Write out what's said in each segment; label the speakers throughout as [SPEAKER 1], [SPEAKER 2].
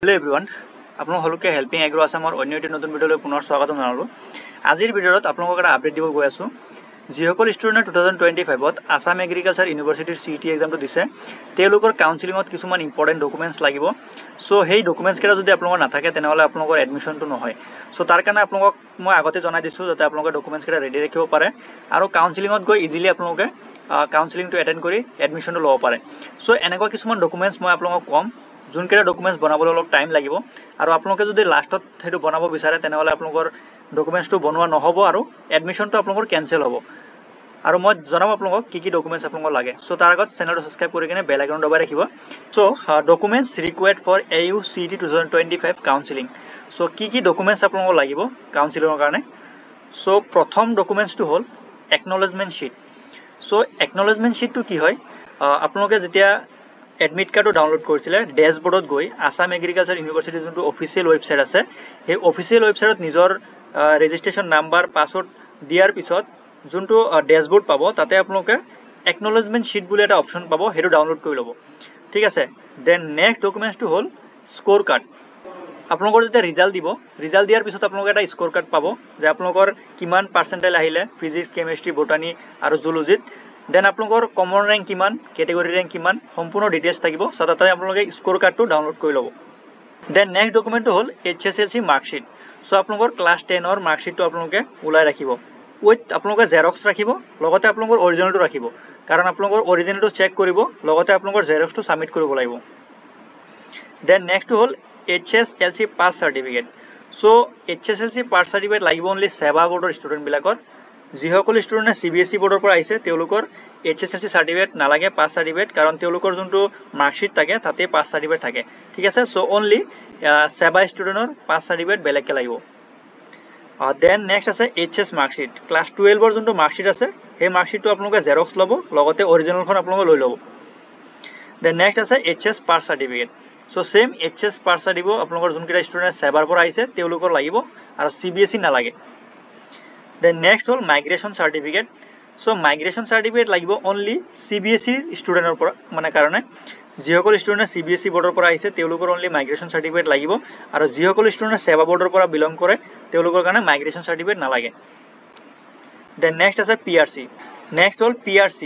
[SPEAKER 1] Hello everyone आपलोक हलुके helping agro आसाমৰ অন্য এটি নতুন ভিডিঅলৈ পুনৰ স্বাগতম জনালো। আজিৰ ভিডিঅ'ত আপোনালোকক এটা আপডেট দিব গৈ আছো। যিসকল ষ্টুডেণ্টে 2025ত আসাম এগ্ৰিকালচাৰ ইউনিভাৰ্চিটিৰ সিটি এক্সামটো দিছে তেওঁলোকৰ কাউন্সেলিংত কিছুমান ইম্পৰ্টেন্ট ডকুমেন্টছ লাগিব। সো সেই ডকুমেন্টছ কেইটা যদি আপোনালোকৰ নাথাকে তেনেহলে আপোনালোকৰ এডমিশনটো নহয়। সো তাৰ কাৰণে আপোনালোকক মই আগতে জনাই দিছো যাতে আপোনালোকে ডকুমেন্টছ কেইটা ৰেডি ৰাখিব পাৰে আৰু কাউন্সেলিংত গৈ ইজিলি আপোনালোকে কাউন্সেলিংটো এটেন্ড কৰি এডমিশনটো ল'ব পাৰে। সো এনেকুৱা কিছুমান ডকুমেন্টছ মই আপোনালোকক কম যোনকেইটা ডকুমেন্টছ বনাবলৈ অলপ টাইম লাগিব আৰু আপোনালোকে যদি লাষ্টত হেতু বনাব বিচাৰে তেনেহলে আপোনালোকৰ ডকুমেন্টছটো বনোৱা নহব আৰু এডমিশনটো আপোনালোকৰ কেনসেল হ'ব। আৰু মই জনাম আপোনালোকক কি ডকুমেন্টছ আপোনালোকৰ লাগে। সো তাৰ আগত চেনেলটো সাবস্ক্ৰাইব কৰি কিনে বেল আইকন দবাই ৰাখিব। So documents required for AU CET 2025 counselling. So কি ডকুমেন্টছ আপোনালোকৰ লাগিব কাউন্সেলিংৰ কাৰণে। সো প্ৰথম ডকুমেন্টছটো হ'ল একনলেজমেন্ট শীট। সো একনলেজমেন্ট শীটটো কি হয় আপোনালোকে যেতিয়া এডমিট কাৰ্ডটো ডাউনলোড কৰিছিলে ড্যাশবোৰ্ডত গৈ আসাম এগ্ৰিকালচাৰ ইউনিভাৰ্চিটিৰ যোনটো অফিচিয়েল ৱেবসাইট আছে সেই অফিচিয়েল ৱেবসাইটত নিজৰ ৰেজিষ্ট্ৰেচন নাম্বাৰ পাছৱৰ্ড দিয়াৰ পিছত যোনটো ড্যাশবোৰ্ড পাব তাতে আপোনালোকে একনলেজমেন্ট শীট বুলি এটা অপচন পাব হেতু ডাউনলোড কৰি ল'ব। ঠিক আছে। দেন নেক্সট ডকুমেন্টছটো হ'ল স্কোৰ কাৰ্ড। আপোনালোকৰ যেতিয়া ৰিজাল্ট দিব ৰিজাল্ট দিয়াৰ পিছত আপোনালোকে এটা স্কোৰ কাৰ্ড পাব যে আপোনালোকৰ কিমান পাৰ্চেণ্টেজ আহিলে ফিজিক্স কেমিষ্ট্ৰি বটানী আৰু জুলজিত। দেন আপোনালোকৰ কমন ৰেংক কিমান কেটেগৰী ৰেংক কিমান সম্পূৰ্ণ ডিটেইলছ থাকিব। সো তাতে আপোনালোকে স্কোৰ কাৰ্ডটো ডাউনলোড কৰি ল'ব। দেন নেক্সট ডকুমেন্টটো হ'ল HSLC মাৰ্কশ্বিট। সো আপোনালোকৰ ক্লাছ 10ৰ মাৰ্কশ্বিটটো আপোনালোকে ওলাই ৰাখিব উইথ আপোনালোকে জেৰক্স ৰাখিব লগতে আপোনালোকৰ অৰিজিনেলটো ৰাখিব কাৰণ আপোনালোকৰ অৰিজিনেলটো চেক কৰিব লগতে আপোনালোকৰ জেৰক্সটো সাবমিট কৰিব লাগিব। দেন নেক্সট হ'ল HSLC পাছ সাৰ্টিফিকেট। সো HSLC পাছ সাৰ্টিফিকেট লাগিব অনলি সেৱা বোৰ্ডৰ ষ্টুডেণ্টবিলাকৰ। যিসকল ষ্টুডেণ্টে CBSE বোৰ্ডৰ পৰা আহিছে তেওঁলোকৰ HSLC সাৰ্টিফিকেট নালাগে পাছ সাৰ্টিফিকেট কাৰণ তেওঁলোকৰ যোনটো মাৰ্কশ্বিট থাকে তাতে পাছ সাৰ্টিফিকেট থাকে। ঠিক আছে। সো অনলি সেৱা ষ্টুডেণ্টৰ পাছ সাৰ্টিফিকেট বেলেগকৈ লাগিব। দেন নেক্সট আছে HS মাৰ্কশ্বিট। ক্লাছ 12ৰ যোনটো মাৰ্কশ্বিট আছে সেই মাৰ্কশ্বিটটো আপোনালোকে জেৰক্স ল'ব লগতে অৰিজিনেলখন আপোনালোকে লৈ ল'ব। দেন নেক্সট আছে HS পাছ সাৰ্টিফিকেট। সো সেম HS পাছ দিব আপোনালোকৰ যোনকেইটা ষ্টুডেণ্টে সেৱাৰ পৰা আহিছে তেওঁলোকৰ লাগিব আৰু CBSE নালাগে। দেন নেক্সট হ'ল migration certificate. So migration certificate লাগিব অনলি CBSE ষ্টুডেণ্টৰ পৰা মানে কাৰণে যিসকল ষ্টুডেণ্টে CBSE বোৰ্ডৰ পৰা আহিছে তেওঁলোকৰ অনলি মাইগ্ৰেশ্যন সাৰ্টিফিকেট লাগিব আৰু যিসকল ষ্টুডেণ্টে সেৱা বোৰ্ডৰ পৰা বিলং কৰে তেওঁলোকৰ কাৰণে মাইগ্ৰেশ্যন সাৰ্টিফিকেট নালাগে। দেন নেক্সট আছে PRC। নেক্সট হ'ল PRC।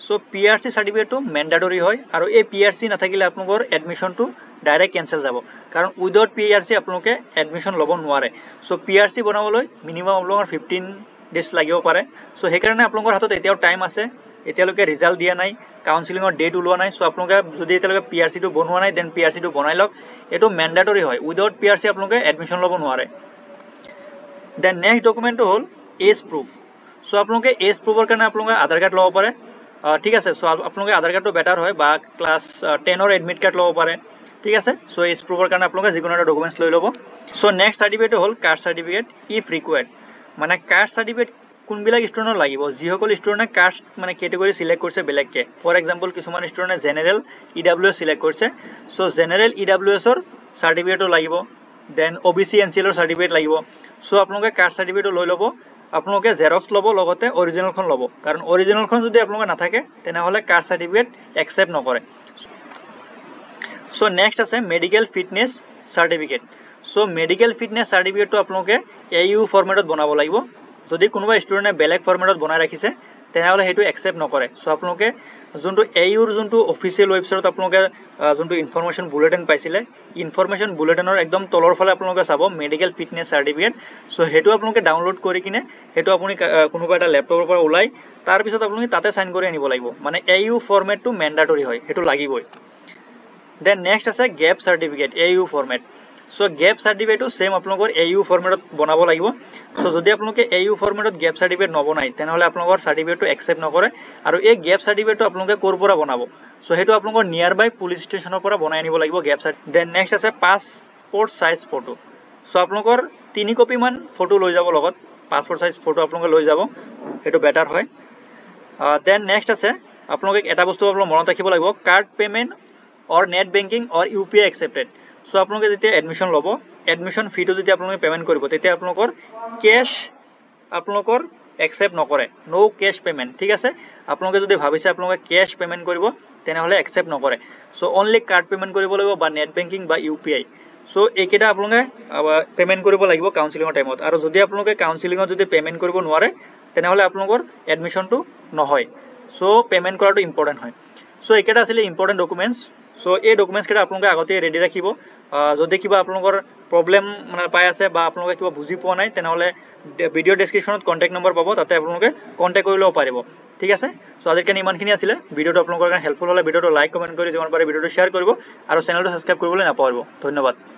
[SPEAKER 1] সো PRC সাৰ্টিফিকেটটো মেণ্ডাটৰী হয় আৰু এই PRC নাথাকিলে আপোনালোকৰ এডমিশনটো ডাইৰেক্ট কেনসেল যাব কাৰণ উইদাউট PRC আপোনালোকে এডমিশন ল'ব নোৱাৰে। সো PRC বনাবলৈ মিনিমাম আপোনালোকৰ 15 ডেজ লাগিব পাৰে। সো সেইকাৰণে আপোনালোকৰ হাতত এতিয়াও টাইম আছে এতিয়ালৈকে ৰিজাল্ট দিয়া নাই কাউন্সেলিংৰ ডেট ওলোৱা নাই। সো আপোনালোকে যদি এতিয়ালৈকে PRCটো বনোৱা নাই দেন PRCটো বনাই লওক। এইটো মেণ্ডাটৰী হয় উইদাউট PRC আপোনালোকে এডমিশন ল'ব নোৱাৰে। দেন নেক্সট ডকুমেন্টটো হ'ল এজ প্ৰুফ। সো আপোনালোকে এজ প্ৰুফৰ কাৰণে আপোনালোকে আধাৰ কাৰ্ড ল'ব পাৰে। ঠিক আছে। সো আপোনালোকে আধাৰ কাৰ্ডটো বেটাৰ হয় বা ক্লাছ 10ৰ এডমিট কাৰ্ড ল'ব পাৰে। ঠিক আছে। সো এজ প্ৰুফৰ কাৰণে আপোনালোকে যিকোনো এটা ডকুমেন্টছ লৈ ল'ব। সো নেক্সট সাৰ্টিফিকেট হ'ল কাষ্ট সাৰ্টিফিকেট ইফ ৰিকোয়াৰ্ড। মানে কাষ্ট সাৰ্টিফিকেট কোনবিলাক ষ্টুডেণ্টৰ লাগিব যিসকল ষ্টুডেণ্টে কাষ্ট মানে কেটেগৰী সিলেক্ট কৰিছে বেলেগকৈ। ফৰ এক্সাম্পল কিছুমান ষ্টুডেণ্টে জেনেৰেল EWS সিলেক্ট কৰিছে। সো জেনেৰেল EWSৰ সাৰ্টিফিকেটো লাগিব। দেন OBC NCLৰ সাৰ্টিফিকেট লাগিব। সো আপোনালোকে কাষ্ট সাৰ্টিফিকেটো লৈ ল'ব আপোনালোকে জেৰক্স ল'ব লগতে অৰিজিনেলখন ল'ব কাৰণ অৰিজিনেলখন যদি আপোনালোকে নাথাকে তেনেহ'লে কাষ্ট সাৰ্টিফিকেট একচেপ্ট নকৰে। সো নেক্সট আছে medical fitness certificate. So medical fitness সাৰ্টিফিকেটটো আপোনালোকে AU ফৰ্মেটত বনাব লাগিব। যদি কোনোবা ষ্টুডেণ্টে বেলেগ ফৰ্মেটত বনাই ৰাখিছে তেনেহ'লে সেইটো একচেপ্ট নকৰে। সো আপোনালোকে যোনটো AUৰ যোনটো অফিচিয়েল ৱেবসাইটত আপোনালোকে যোনটো ইনফৰমেশ্যন বুলেটিন পাইছিলে ইনফৰমেশ্যন বুলেটিনৰ একদম তলৰ ফালে আপোনালোকে চাব মেডিকেল ফিটনেছ সাৰ্টিফিকেট। সো সেইটো আপোনালোকে ডাউনলোড কৰি কিনে সেইটো আপুনি কোনোবা এটা লেপটপৰ পৰা ওলাই তাৰপিছত আপোনালোকে তাতে সাইন কৰি আনিব লাগিব। মানে AU ফৰ্মেটটো মেণ্ডাটৰী হয় সেইটো লাগিবই। দেন নেক্সট আছে gap certificate AU format. So gap সাৰ্টিফিকেটটো সেম আপোনালোকৰ AU ফৰ্মেটত বনাব লাগিব। সো যদি আপোনালোকে AU ফৰ্মেটত গেপ সাৰ্টিফিকেট নবনায় তেনেহ'লে আপোনালোকৰ সাৰ্টিফিকেটটো একচেপ্ট নকৰে আৰু এই গেপ সাৰ্টিফিকেটটো আপোনালোকে ক'ৰ পৰা বনাব। সো সেইটো আপোনালোকৰ নিয়াৰ বাই পুলিচ ষ্টেচনৰ পৰা বনাই আনিব লাগিব গেপ সাৰ্টিফিকেট। দেন নেক্সট আছে পাছপোৰ্ট সাইজ ফটো। সো আপোনালোকৰ 3 কপিমান ফটো লৈ যাব লগত পাছপোৰ্ট সাইজ ফটো আপোনালোকে লৈ যাব সেইটো বেটাৰ হয়। দেন নেক্সট আছে আপোনালোকে এটা বস্তু আপোনালোকে মনত ৰাখিব লাগিব কাৰ্ড পে'মেণ্ট অৰ নেট বেংকিং অৰ UPI একচেপ্টেড। সো আপোনালোকে যেতিয়া এডমিশন ল'ব এডমিশন ফিটো যেতিয়া আপোনালোকে পে'মেণ্ট কৰিব তেতিয়া আপোনালোকৰ কেছ আপোনালোকৰ একচেপ্ট নকৰে নো কেছ পে'মেণ্ট। ঠিক আছে। আপোনালোকে যদি ভাবিছে আপোনালোকে কেছ পে'মেণ্ট কৰিব তেনেহ'লে একচেপ্ট নকৰে। সো অনলি কাৰ্ড পে'মেণ্ট কৰিব লাগিব বা নেট বেংকিং বা UPI। সো এইকেইটা আপোনালোকে পেমেন্ট কৰিব লাগিব কাউন্সিলিঙৰ টাইমত আৰু যদি আপোনালোকে কাউন্সিলিঙত যদি পেমেন্ট কৰিব নোৱাৰে তেনেহলে আপোনালোকৰ এডমিশনটো নহয় সো পেমেন্ট কৰাটো ইম্পৰ্টেন্ট হয় সো এইকেইটা আছিল ইম্পৰ্টেন্ট ডকুমেন্টস সো এই ডকুমেন্টস কেইটা আপোনালোকে আগতে ৰেডি ৰাখিব যদি কিবা আপোনালোকৰ প্ৰবলেম মানে পাই আছে বা আপোনালোকে কিবা বুজি পোৱা নাই তেনেহলে ভিডিও ডেসক্ৰিপশনত কন্টাক্ট নম্বৰ পাব তাতে আপোনালোকে কন্টাক্ট কৰি ল'ব পাৰিব ঠিক আছে সো আজিৰ কাৰণে ইমানখিনি আছিল ভিডিওটো আপোনালোকৰ কাৰণে হেল্পফুল হলে ভিডিওটো লাইক কমেন্ট কৰি যিমান পাৰে ভিডিওটো শ্বেয়াৰ কৰিব আৰু চেনেলটো সাবস্ক্ৰাইব কৰিবলৈ নাপাহৰিব ধন্যবাদ